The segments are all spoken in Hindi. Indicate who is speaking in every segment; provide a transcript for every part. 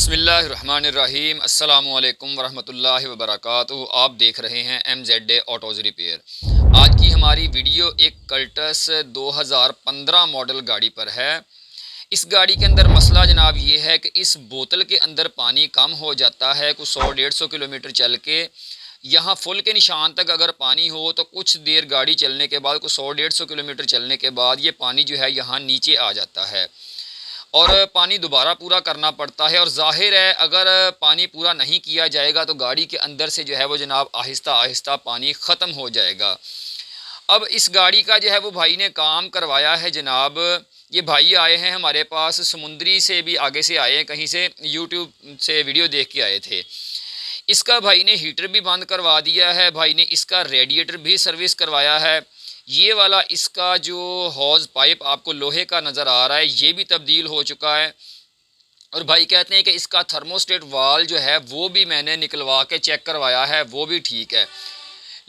Speaker 1: बिस्मिल्लाहिर्रहमानिर्रहीम अस्सलामुअलैकुम वरहमतुल्लाहि वबरकातुहू। आप देख रहे हैं MZA ऑटोज़ रिपेयर। आज की हमारी वीडियो एक कल्टस 2015 मॉडल गाड़ी पर है। इस गाड़ी के अंदर मसला जनाब ये है कि इस बोतल के अंदर पानी कम हो जाता है। कुछ 100-150 किलोमीटर चल के यहाँ फुल के निशान तक अगर पानी हो तो कुछ देर गाड़ी चलने के बाद, कुछ 100-150 किलोमीटर चलने के बाद ये पानी जो है यहाँ नीचे आ जाता है और पानी दोबारा पूरा करना पड़ता है। और ज़ाहिर है अगर पानी पूरा नहीं किया जाएगा तो गाड़ी के अंदर से जो है वो जनाब आहिस्ता आहिस्ता पानी ख़त्म हो जाएगा। अब इस गाड़ी का जो है वो भाई ने काम करवाया है जनाब। ये भाई आए हैं हमारे पास समुंदरी से, भी आगे से आए हैं, कहीं से यूट्यूब से वीडियो देख के आए थे। इसका भाई ने हीटर भी बंद करवा दिया है, भाई ने इसका रेडिएटर भी सर्विस करवाया है। ये वाला इसका जो हौज़ पाइप आपको लोहे का नज़र आ रहा है ये भी तब्दील हो चुका है। और भाई कहते हैं कि इसका थर्मोस्टेट वाल जो है वो भी मैंने निकलवा के चेक करवाया है, वो भी ठीक है।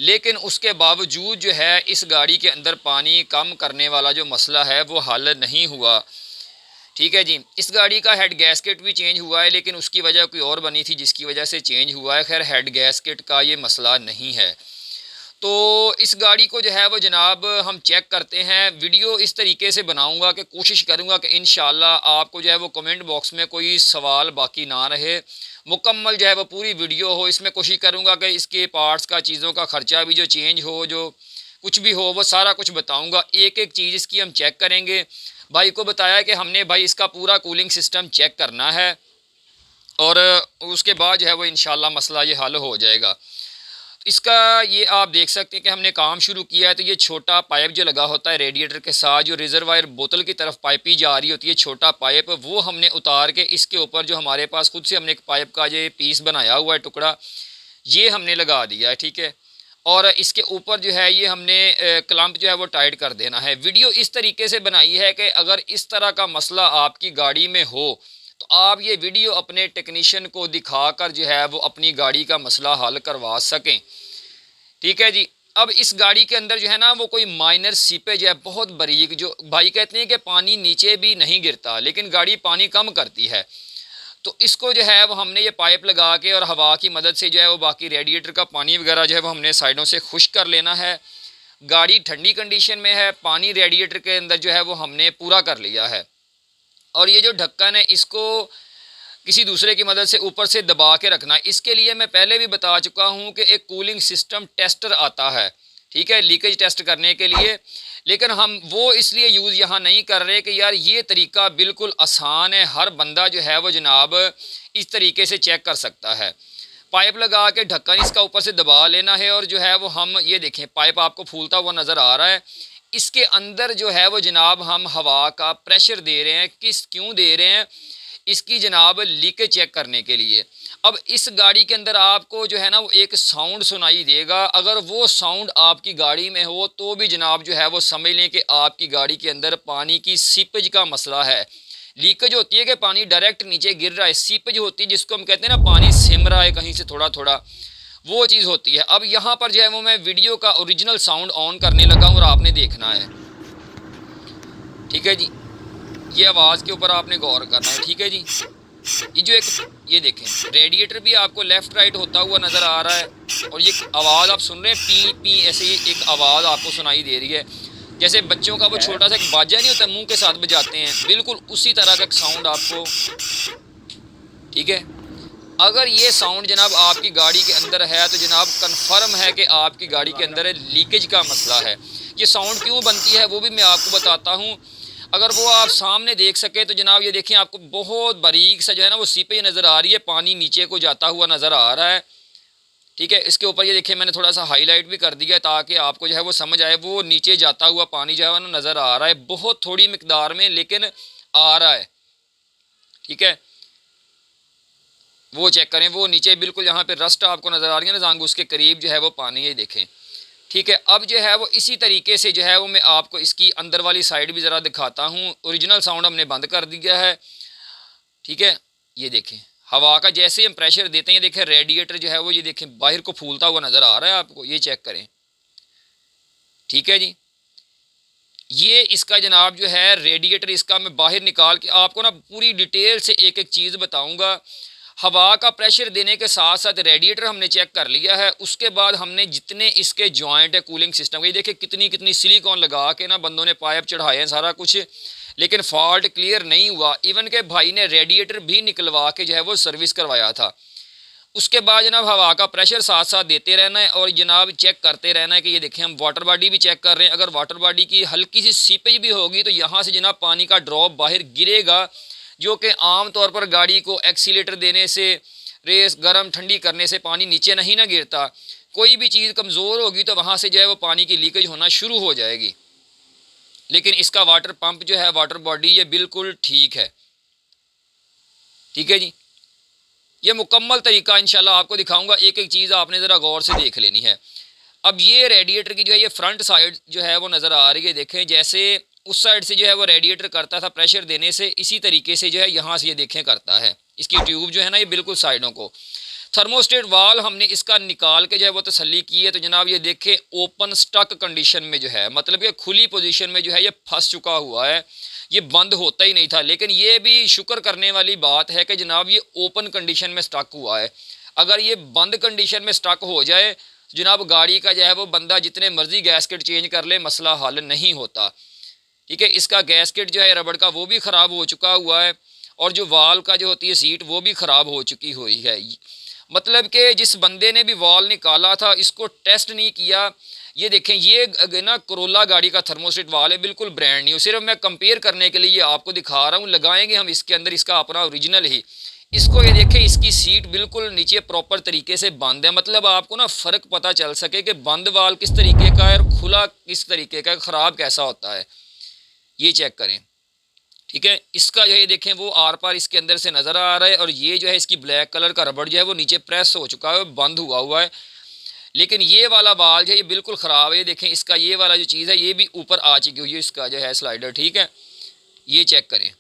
Speaker 1: लेकिन उसके बावजूद जो है इस गाड़ी के अंदर पानी कम करने वाला जो मसला है वो हल नहीं हुआ। ठीक है जी। इस गाड़ी का हेड गैस्केट भी चेंज हुआ है, लेकिन उसकी वजह कोई और बनी थी जिसकी वजह से चेंज हुआ है। खैर हेड गैस्केट का ये मसला नहीं है। तो इस गाड़ी को जो है वो जनाब हम चेक करते हैं। वीडियो इस तरीके से बनाऊंगा कि कोशिश करूंगा कि इंशाल्लाह आपको जो है वो कमेंट बॉक्स में कोई सवाल बाकी ना रहे। मुकम्मल जो है वो पूरी वीडियो हो। इसमें कोशिश करूंगा कि इसके पार्ट्स का, चीज़ों का ख़र्चा भी जो चेंज हो, जो कुछ भी हो वो सारा कुछ बताऊँगा। एक एक चीज़ इसकी हम चेक करेंगे। भाई को बताया कि हमने भाई इसका पूरा कूलिंग सिस्टम चेक करना है और उसके बाद जो है वो इंशाल्लाह मसला ये हल हो जाएगा। इसका ये आप देख सकते हैं कि हमने काम शुरू किया है। तो ये छोटा पाइप जो लगा होता है रेडिएटर के साथ, जो रिजर्वायर बोतल की तरफ पाइपी जा रही होती है, छोटा पाइप, वो हमने उतार के इसके ऊपर जो हमारे पास खुद से हमने एक पाइप का ये पीस बनाया हुआ है, टुकड़ा, ये हमने लगा दिया है। ठीक है। और इसके ऊपर जो है ये हमने क्लम्प जो है वो टाइट कर देना है। वीडियो इस तरीके से बनाई है कि अगर इस तरह का मसला आपकी गाड़ी में हो तो आप ये वीडियो अपने टेक्नीशियन को दिखाकर जो है वो अपनी गाड़ी का मसला हल करवा सकें। ठीक है जी। अब इस गाड़ी के अंदर जो है ना वो कोई माइनर सीपेज है, बहुत बारीक, जो भाई कहते हैं कि पानी नीचे भी नहीं गिरता लेकिन गाड़ी पानी कम करती है। तो इसको जो है वो हमने ये पाइप लगा के और हवा की मदद से जो है वो बाकी रेडिएटर का पानी वगैरह जो है वो हमने साइडों से खुश्क कर लेना है। गाड़ी ठंडी कंडीशन में है, पानी रेडिएटर के अंदर जो है वो हमने पूरा कर लिया है। और ये जो ढक्कन है इसको किसी दूसरे की मदद से ऊपर से दबा के रखना है। इसके लिए मैं पहले भी बता चुका हूँ कि एक कूलिंग सिस्टम टेस्टर आता है, ठीक है, लीकेज टेस्ट करने के लिए। लेकिन हम वो इसलिए यूज़ यहाँ नहीं कर रहे कि यार ये तरीका बिल्कुल आसान है, हर बंदा जो है वो जनाब इस तरीके से चेक कर सकता है। पाइप लगा के ढक्कन इसका ऊपर से दबा लेना है और जो है वो हम ये देखें पाइप आपको फूलता हुआ नज़र आ रहा है। इसके अंदर जो है वो जनाब हम हवा का प्रेशर दे रहे हैं। क्यों दे रहे हैं? इसकी जनाब लीकेज चेक करने के लिए। अब इस गाड़ी के अंदर आपको जो है ना वो एक साउंड सुनाई देगा। अगर वो साउंड आपकी गाड़ी में हो तो भी जनाब जो है वो समझ लें कि आपकी गाड़ी के अंदर पानी की सीपेज का मसला है। लीकेज होती है कि पानी डायरेक्ट नीचे गिर रहा है, सीपेज होती है जिसको हम कहते हैं ना पानी सिम रहा है कहीं से थोड़ा थोड़ा, वो चीज़ होती है। अब यहाँ पर जो है वो मैं वीडियो का ओरिजिनल साउंड ऑन करने लगा हूँ और आपने देखना है। ठीक है जी। ये आवाज़ के ऊपर आपने गौर करना है। ठीक है जी। ये जो एक ये देखें रेडिएटर भी आपको लेफ़्ट राइट होता हुआ नज़र आ रहा है और ये आवाज़ आप सुन रहे हैं, पी पी ऐसे ही एक आवाज़ आपको सुनाई दे रही है। जैसे बच्चों का वो छोटा सा एक बाजा नहीं होता मुंह के साथ बजाते हैं, बिल्कुल उसी तरह का एक साउंड आपको। ठीक है। अगर ये साउंड जनाब आपकी गाड़ी के अंदर है तो जनाब कन्फर्म है कि आपकी गाड़ी के अंदर लीकेज का मसला है। ये साउंड क्यों बनती है वो भी मैं आपको बताता हूँ। अगर वो आप सामने देख सके तो जनाब ये देखें आपको बहुत बारीक सा जो है ना वो सीपेज नज़र आ रही है, पानी नीचे को जाता हुआ नज़र आ रहा है। ठीक है। इसके ऊपर ये देखें मैंने थोड़ा सा हाईलाइट भी कर दिया ताकि आपको जो है वो समझ आए। वो नीचे जाता हुआ पानी जो है ना नज़र आ रहा है, बहुत थोड़ी मिकदार में लेकिन आ रहा है। ठीक है। वो चेक करें, वो नीचे बिल्कुल यहाँ पे रस्ट आपको नज़र आ रही है ना जांग, उसके करीब जो है वो पानी है, देखें। ठीक है। अब जो है वो इसी तरीके से जो है वो मैं आपको इसकी अंदर वाली साइड भी ज़रा दिखाता हूँ। ओरिजिनल साउंड हमने बंद कर दिया है। ठीक है। ये देखें हवा का जैसे ही हम प्रेशर देते हैं, देखें रेडिएटर जो है वो ये देखें बाहर को फूलता हुआ नज़र आ रहा है आपको, ये चेक करें। ठीक है जी। ये इसका जनाब जो है रेडिएटर, इसका मैं बाहर निकाल के आपको ना पूरी डिटेल से एक एक चीज़ बताऊँगा। हवा का प्रेशर देने के साथ साथ रेडिएटर हमने चेक कर लिया है। उसके बाद हमने जितने इसके जॉइंट है कूलिंग सिस्टम के, ये देखिए कितनी कितनी सिलिकॉन लगा के ना बंदों ने पाइप चढ़ाए हैं सारा कुछ, लेकिन फॉल्ट क्लियर नहीं हुआ। इवन के भाई ने रेडिएटर भी निकलवा के जो है वो सर्विस करवाया था। उसके बाद जनाब हवा का प्रेशर साथ साथ देते रहना है और जनाब चेक करते रहना है कि ये देखें हम वाटर बॉडी भी चेक कर रहे हैं। अगर वाटर बॉडी की हल्की सी सीपेज भी होगी तो यहाँ से जनाब पानी का ड्रॉप बाहर गिरेगा, जो कि आम तौर पर गाड़ी को एक्सीलेटर देने से, रेस गर्म ठंडी करने से पानी नीचे नहीं ना गिरता। कोई भी चीज़ कमज़ोर होगी तो वहाँ से जो है वो पानी की लीकेज होना शुरू हो जाएगी। लेकिन इसका वाटर पंप जो है, वाटर बॉडी, ये बिल्कुल ठीक है। ठीक है जी, ये मुकम्मल तरीका इंशाल्लाह आपको दिखाऊंगा। एक एक चीज़ आपने ज़रा गौर से देख लेनी है। अब ये रेडिएटर की जो है ये फ्रंट साइड जो है वो नज़र आ रही है। देखें जैसे उस साइड से जो है वो रेडिएटर करता था प्रेशर देने से, इसी तरीके से जो है यहाँ से ये देखें करता है। इसकी ट्यूब जो है ना ये बिल्कुल साइडों को, थर्मोस्टेट वाल हमने इसका निकाल के जो है वो तसल्ली की है। तो जनाब ये देखें ओपन स्टक कंडीशन में जो है, मतलब ये खुली पोजीशन में जो है ये फंस चुका हुआ है, ये बंद होता ही नहीं था। लेकिन ये भी शुक्र करने वाली बात है कि जनाब ये ओपन कंडीशन में स्टक हुआ है। अगर ये बंद कंडीशन में स्टक हो जाए जनाब, गाड़ी का जो है वो बंदा जितने मर्जी गैसकेट चेंज कर ले, मसला हल नहीं होता। ठीक है, इसका गैसकेट जो है रबड़ का वो भी ख़राब हो चुका हुआ है और जो वाल का जो होती है सीट वो भी ख़राब हो चुकी हुई है। मतलब कि जिस बंदे ने भी वाल निकाला था इसको टेस्ट नहीं किया। ये देखें ये ना कोरोला गाड़ी का थर्मोस्टेट वाल है, बिल्कुल ब्रांड न्यू। सिर्फ मैं कंपेयर करने के लिए आपको दिखा रहा हूँ। लगाएंगे हम इसके अंदर इसका अपना ओरिजिनल ही। इसको ये देखें, इसकी सीट बिल्कुल नीचे प्रॉपर तरीके से बंद है, मतलब आपको ना फ़र्क पता चल सके कि बंद वाल किस तरीके का है और खुला किस तरीके का, ख़राब कैसा होता है। ये चेक करें। ठीक है, इसका जो है देखें वो आर पार इसके अंदर से नज़र आ रहा है और ये जो है इसकी ब्लैक कलर का रबड़ जो है वो नीचे प्रेस हो चुका है, बंद हुआ है। लेकिन ये वाला बाल जो है ये बिल्कुल ख़राब है। ये देखें इसका ये वाला जो चीज़ है ये भी ऊपर आ चुकी हुई है, इसका जो है स्लाइडर। ठीक है, ये चेक करें,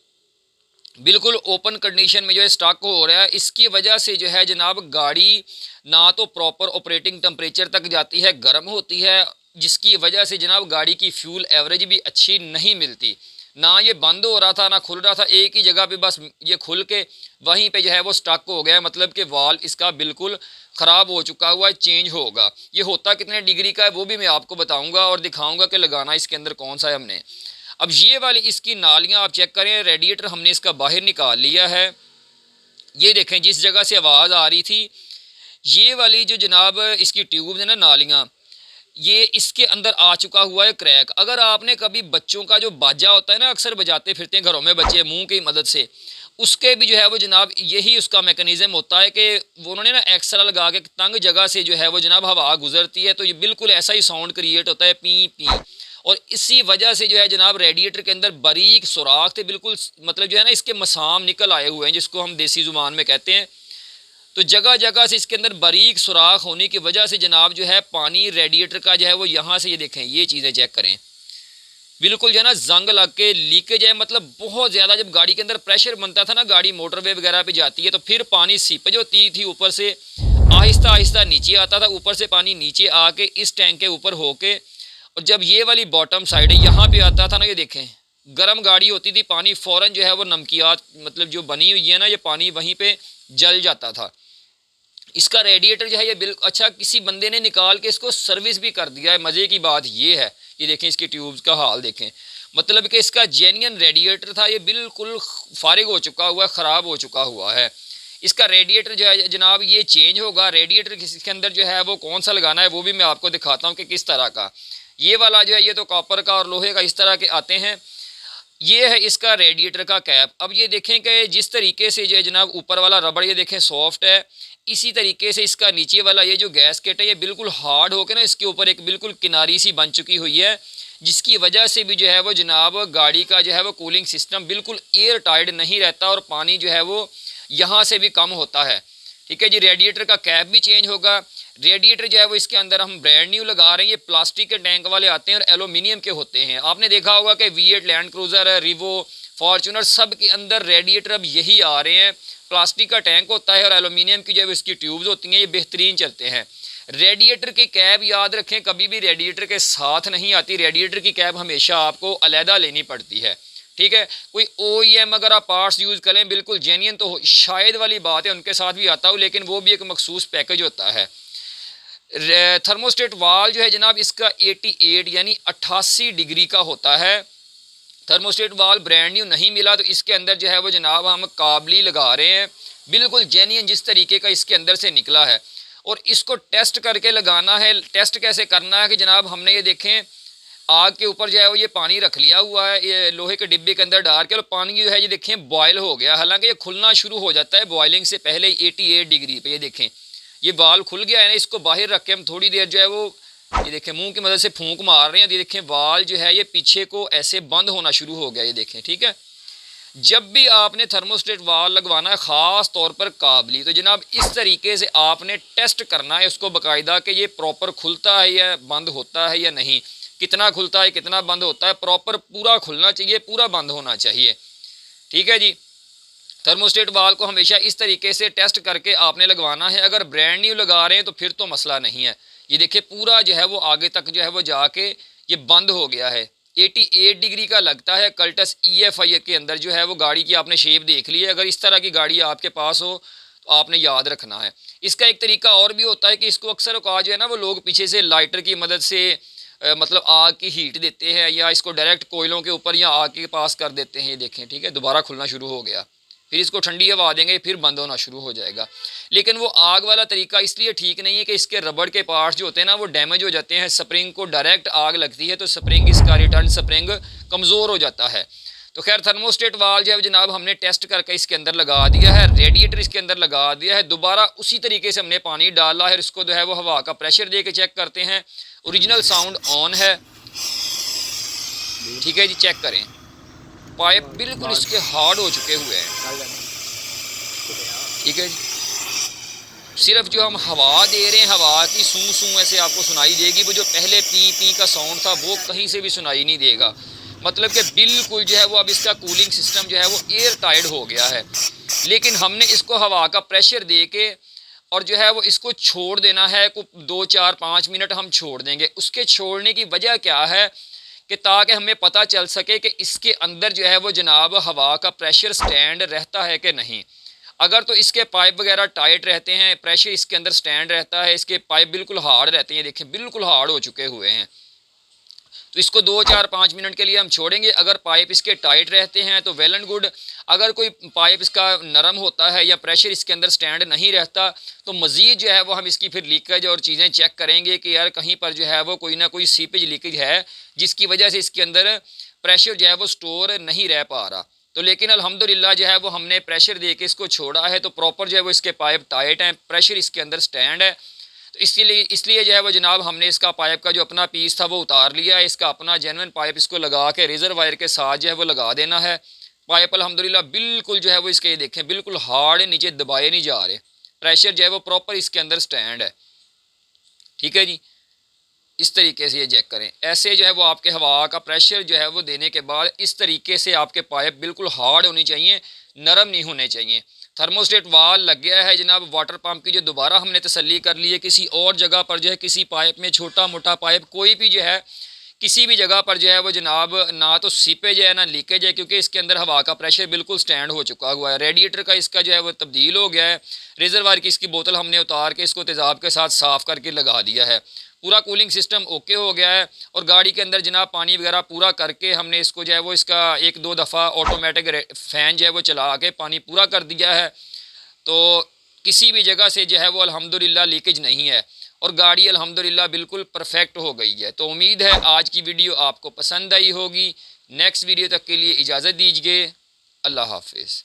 Speaker 1: बिल्कुल ओपन कंडीशन में जो है स्टॉक हो रहा है। इसकी वजह से जो है जनाब गाड़ी ना तो प्रॉपर ऑपरेटिंग टेम्परेचर तक जाती है, गर्म होती है, जिसकी वजह से जनाब गाड़ी की फ्यूल एवरेज भी अच्छी नहीं मिलती। ना ये बंद हो रहा था ना खुल रहा था, एक ही जगह पे बस ये खुल के वहीं पे जो है वो स्टक हो गया, मतलब कि वाल इसका बिल्कुल ख़राब हो चुका हुआ है, चेंज होगा। ये होता कितने डिग्री का है वो भी मैं आपको बताऊंगा और दिखाऊंगा कि लगाना इसके अंदर कौन सा है हमने। अब ये वाली इसकी नालियाँ आप चेक करें, रेडिएटर हमने इसका बाहर निकाल लिया है। ये देखें जिस जगह से आवाज़ आ रही थी, ये वाली जो जनाब इसकी ट्यूब है ना नालियाँ, ये इसके अंदर आ चुका हुआ है क्रैक। अगर आपने कभी बच्चों का जो बाजा होता है ना, अक्सर बजाते फिरते हैं घरों में बच्चे मुंह की मदद से, उसके भी जो है वो जनाब यही उसका मैकेनिज़्म होता है कि वो उन्होंने ना एक्स्ट्रा लगा के तंग जगह से जो है वो जनाब हवा गुजरती है तो ये बिल्कुल ऐसा ही साउंड क्रिएट होता है, पी पी। और इसी वजह से जो है जनाब रेडिएटर के अंदर बारीक सुराख थे, बिल्कुल मतलब जो है ना इसके मसाम निकल आए हुए हैं, जिसको हम देसी ज़ुबान में कहते हैं। तो जगह जगह से इसके अंदर बारीक सुराख होने की वजह से जनाब जो है पानी रेडिएटर का जो है वो यहाँ से, ये देखें ये चीज़ें चेक करें, बिल्कुल जो है ना जंग लग के लीकेज है। मतलब बहुत ज़्यादा जब गाड़ी के अंदर प्रेशर बनता था ना, गाड़ी मोटरवे वगैरह पे जाती है तो फिर पानी सीपेज होती थी, ऊपर से आहिस्ता आहिस्ता नीचे आता था, ऊपर से पानी नीचे आके इस टैंक के ऊपर होके, और जब ये वाली बॉटम साइड है यहाँ पे आता था ना, ये देखें गर्म गाड़ी होती थी, पानी फ़ौरन जो है वो नमकियात मतलब जो बनी हुई है ना, ये पानी वहीं पे जल जाता था। इसका रेडिएटर जो है ये बिल्कुल अच्छा किसी बंदे ने निकाल के इसको सर्विस भी कर दिया है। मज़े की बात ये है, ये देखें इसकी ट्यूब्स का हाल देखें, मतलब कि इसका जेन्युइन रेडिएटर था, ये बिल्कुल फारिग हो चुका हुआ है, ख़राब हो चुका हुआ है। इसका रेडिएटर जो है जनाब ये चेंज होगा। रेडिएटर इसके अंदर जो है वो कौन सा लगाना है वो भी मैं आपको दिखाता हूँ कि किस तरह का। ये वाला जो है ये तो कॉपर का और लोहे का इस तरह के आते हैं। ये है इसका रेडिएटर का कैप। अब ये देखें कि जिस तरीके से जो है जनाब ऊपर वाला रबड़ ये देखें सॉफ्ट है, इसी तरीके से इसका नीचे वाला ये जो गैसकेट है ये बिल्कुल हार्ड होकर ना इसके ऊपर एक बिल्कुल किनारी सी बन चुकी हुई है, जिसकी वजह से भी जो है वो जनाब गाड़ी का जो है वो कूलिंग सिस्टम बिल्कुल एयर टाइट नहीं रहता और पानी जो है वो यहाँ से भी कम होता है। ठीक है जी, रेडिएटर का कैप भी चेंज होगा। रेडिएटर जो है वो इसके अंदर हम ब्रांड न्यू लगा रहे हैं। ये प्लास्टिक के टैंक वाले आते हैं और एलुमिनियम के होते हैं। आपने देखा होगा कि V8 land cruiser, Revo, Fortuner सब के अंदर रेडिएटर अब यही आ रहे हैं। प्लास्टिक का टैंक होता है और एलुमिनियम की जो है इसकी ट्यूब्स होती हैं, ये बेहतरीन चलते हैं। रेडिएटर की कैप याद रखें कभी भी रेडिएटर के साथ नहीं आती, रेडिएटर की कैप हमेशा आपको अलहदा लेनी पड़ती है। ठीक है। कोई OEM अगर आप पार्ट्स यूज़ करें बिल्कुल जेन्युइन तो शायद वाली बात है उनके साथ भी आता हो, लेकिन वो भी एक मखसूस पैकेज होता है। थर्मोस्टेट वाल जो है जनाब इसका 88 यानी 88 डिग्री का होता है। थर्मोस्टेट वाल ब्रांड न्यू नहीं मिला तो इसके अंदर जो है वो जनाब हम काबली लगा रहे हैं, बिल्कुल जेन्युइन जिस तरीके का इसके अंदर से निकला है। और इसको टेस्ट करके लगाना है। टेस्ट कैसे करना है कि जनाब हमने ये देखें आग के ऊपर जो है वो ये पानी रख लिया हुआ है, ये लोहे के डिब्बे के अंदर डाल के, और पानी जो है ये देखें बॉयल हो गया। हालांकि ये खुलना शुरू हो जाता है बॉयलिंग से पहले 88 डिग्री पे। ये देखें ये बाल खुल गया है ना, इसको बाहर रख के हम थोड़ी देर जो है वो ये देखें मुंह की मदद से फूंक मार रहे हैं। ये देखें बाल जो है ये पीछे को ऐसे बंद होना शुरू हो गया। ये देखें ठीक है। जब भी आपने थर्मोस्टेट वाल लगवाना है ख़ास तौर पर काबली, तो जनाब इस तरीके से आपने टेस्ट करना है उसको बाकायदा कि ये प्रॉपर खुलता है या बंद होता है या नहीं, कितना खुलता है कितना बंद होता है, प्रॉपर पूरा खुलना चाहिए पूरा बंद होना चाहिए। ठीक है जी। थर्मोस्टेट वाल को हमेशा इस तरीके से टेस्ट करके आपने लगवाना है। अगर ब्रांड न्यू लगा रहे हैं तो फिर तो मसला नहीं है। ये देखिए पूरा जो है वो आगे तक जो है वो जाके ये बंद हो गया है। 88 डिग्री का लगता है। कल्टस EFI के अंदर जो है वो गाड़ी की आपने शेप देख ली है। अगर इस तरह की गाड़ी आपके पास हो तो आपने याद रखना है। इसका एक तरीका और भी होता है कि इसको अक्सर औकात जो है ना वो लोग पीछे से लाइटर की मदद से मतलब आग की हीट देते हैं, या इसको डायरेक्ट कोयलों के ऊपर या आग के पास कर देते हैं। ये देखें ठीक है दोबारा खुलना शुरू हो गया। फिर इसको ठंडी हवा देंगे फिर बंद होना शुरू हो जाएगा। लेकिन वो आग वाला तरीका इसलिए ठीक नहीं है कि इसके रबड़ के पार्ट्स जो होते हैं ना वो डैमेज हो जाते हैं। स्प्रिंग को डायरेक्ट आग लगती है तो स्प्रिंग इसका रिटर्न स्प्रिंग कमज़ोर हो जाता है। तो खैर थर्मोस्टेट वाल जो है जनाब हमने टेस्ट करके इसके अंदर लगा दिया है, रेडिएटर इसके अंदर लगा दिया है। दोबारा उसी तरीके से हमने पानी डाला है, इसको जो है वो हवा का प्रेशर दे के चेक करते हैं। ओरिजिनल साउंड ऑन है। ठीक है जी चेक करें, पाइप बिल्कुल इसके हार्ड हो चुके हुए हैं। ठीक है जी। सिर्फ जो हम हवा दे रहे हैं हवा की सूं सूं ऐसे आपको सुनाई देगी। वो जो पहले पी पी का साउंड था वो कहीं से भी सुनाई नहीं देगा। मतलब कि बिल्कुल जो है वो अब इसका कूलिंग सिस्टम जो है वो एयर टाइट हो गया है। लेकिन हमने इसको हवा का प्रेशर दे के और जो है वो इसको छोड़ देना है। को 2 4 5 मिनट हम छोड़ देंगे। उसके छोड़ने की वजह क्या है कि ताकि हमें पता चल सके कि इसके अंदर जो है वो जनाब हवा का प्रेशर स्टैंड रहता है कि नहीं। अगर तो इसके पाइप वगैरह टाइट रहते हैं, प्रेशर इसके अंदर स्टैंड रहता है, इसके पाइप बिल्कुल हार्ड रहते हैं, देखें बिल्कुल हार्ड हो चुके हुए हैं, तो इसको 2 4 5 मिनट के लिए हम छोड़ेंगे। अगर पाइप इसके टाइट रहते हैं तो वेल एंड गुड। अगर कोई पाइप इसका नरम होता है या प्रेशर इसके अंदर स्टैंड नहीं रहता तो मज़ीद जो है वो हम इसकी फिर लीकेज और चीज़ें चेक करेंगे कि यार कहीं पर जो है वो कोई ना कोई सीपेज लीकेज है जिसकी वजह से इसके अंदर प्रेशर जो है वो स्टोर नहीं रह पा रहा। तो लेकिन अल्हम्दुलिल्लाह जो है वो हमने प्रेशर दे के इसको छोड़ा है तो प्रॉपर जो है वो इसके पाइप टाइट हैं, प्रेशर इसके अंदर स्टैंड है। तो इसलिए जो है वो जनाब हमने इसका पाइप का जो अपना पीस था वो उतार लिया है। इसका अपना जेन्युइन पाइप इसको लगा के रेजर वायर के साथ जो है वो लगा देना है। पाइप अल्हम्दुलिल्लाह बिल्कुल जो है वो इसके ये देखें बिल्कुल हार्ड है, नीचे दबाए नहीं जा रहे, प्रेशर जो है वो प्रॉपर इसके अंदर स्टैंड है। ठीक है जी। इस तरीके से ये चेक करें। ऐसे जो है वो आपके हवा का प्रेशर जो है वो देने के बाद इस तरीके से आपके पाइप बिल्कुल हार्ड होनी चाहिए, नरम नहीं होने चाहिए। थर्मोस्टेट वाल लग गया है जनाब। वाटर पंप की जो दोबारा हमने तसल्ली कर ली है, किसी और जगह पर जो है किसी पाइप में छोटा मोटा पाइप कोई भी जो है किसी भी जगह पर जो है वो जनाब ना तो सीपेज है ना लीकेज है, क्योंकि इसके अंदर हवा का प्रेशर बिल्कुल स्टैंड हो चुका हुआ है। रेडिएटर का इसका जो है वो तब्दील हो गया है। रिजर्वायर की इसकी बोतल हमने उतार के इसको तेज़ाब के साथ साफ़ करके लगा दिया है। पूरा कूलिंग सिस्टम ओके हो गया है। और गाड़ी के अंदर जनाब पानी वगैरह पूरा करके हमने इसको जो है वो इसका 1-2 दफ़ा ऑटोमेटिक फ़ैन जो है वो चला के पानी पूरा कर दिया है। तो किसी भी जगह से जो है वो अल्हम्दुलिल्लाह लीकेज नहीं है और गाड़ी अल्हम्दुलिल्लाह बिल्कुल परफेक्ट हो गई है। तो उम्मीद है आज की वीडियो आपको पसंद आई होगी। नेक्स्ट वीडियो तक के लिए इजाज़त दीजिए। अल्लाह हाफिज़।